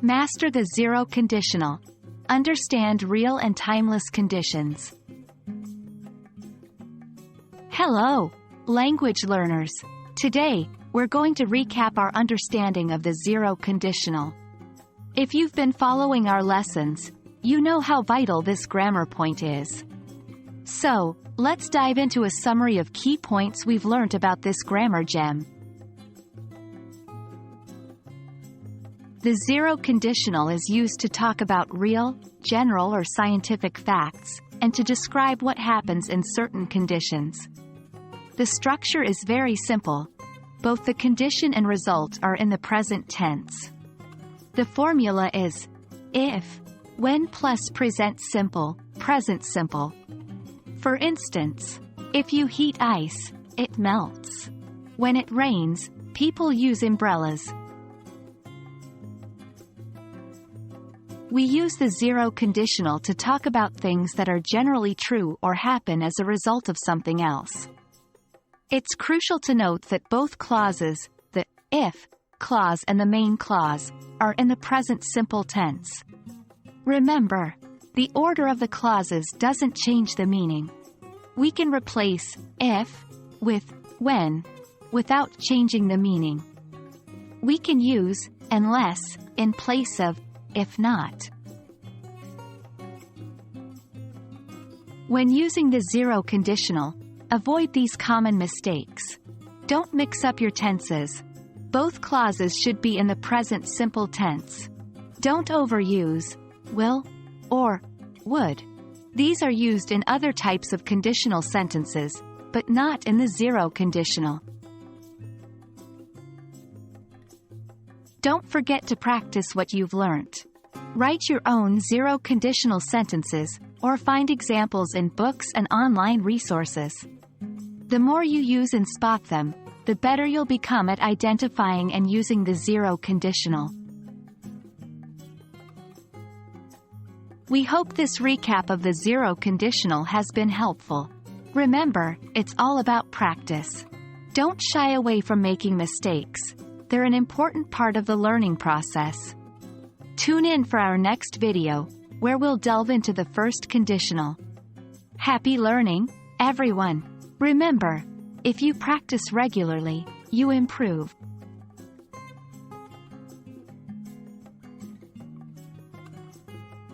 Master the zero conditional. Understand real and timeless conditions. Hello, language learners. Today, we're going to recap our understanding of the zero conditional. If you've been following our lessons, you know how vital this grammar point is. So, let's dive into a summary of key points we've learned about this grammar gem. The zero conditional is used to talk about real, general or scientific facts, and to describe what happens in certain conditions. The structure is very simple. Both the condition and result are in the present tense. The formula is if, when plus present simple, present simple. For instance, if you heat ice, it melts. When it rains, people use umbrellas. We use the zero conditional to talk about things that are generally true or happen as a result of something else. It's crucial to note that both clauses, the if clause and the main clause, are in the present simple tense. Remember, the order of the clauses doesn't change the meaning. We can replace if with when without changing the meaning. We can use unless in place of if not. When using the zero conditional, avoid these common mistakes. Don't mix up your tenses. Both clauses should be in the present simple tense. Don't overuse will or would. These are used in other types of conditional sentences, but not in the zero conditional. Don't forget to practice what you've learned. Write your own zero conditional sentences, or find examples in books and online resources. The more you use and spot them, the better you'll become at identifying and using the zero conditional. We hope this recap of the zero conditional has been helpful. Remember, it's all about practice. Don't shy away from making mistakes. They're an important part of the learning process. Tune in for our next video, where we'll delve into the first conditional. Happy learning, everyone! Remember, if you practice regularly, you improve.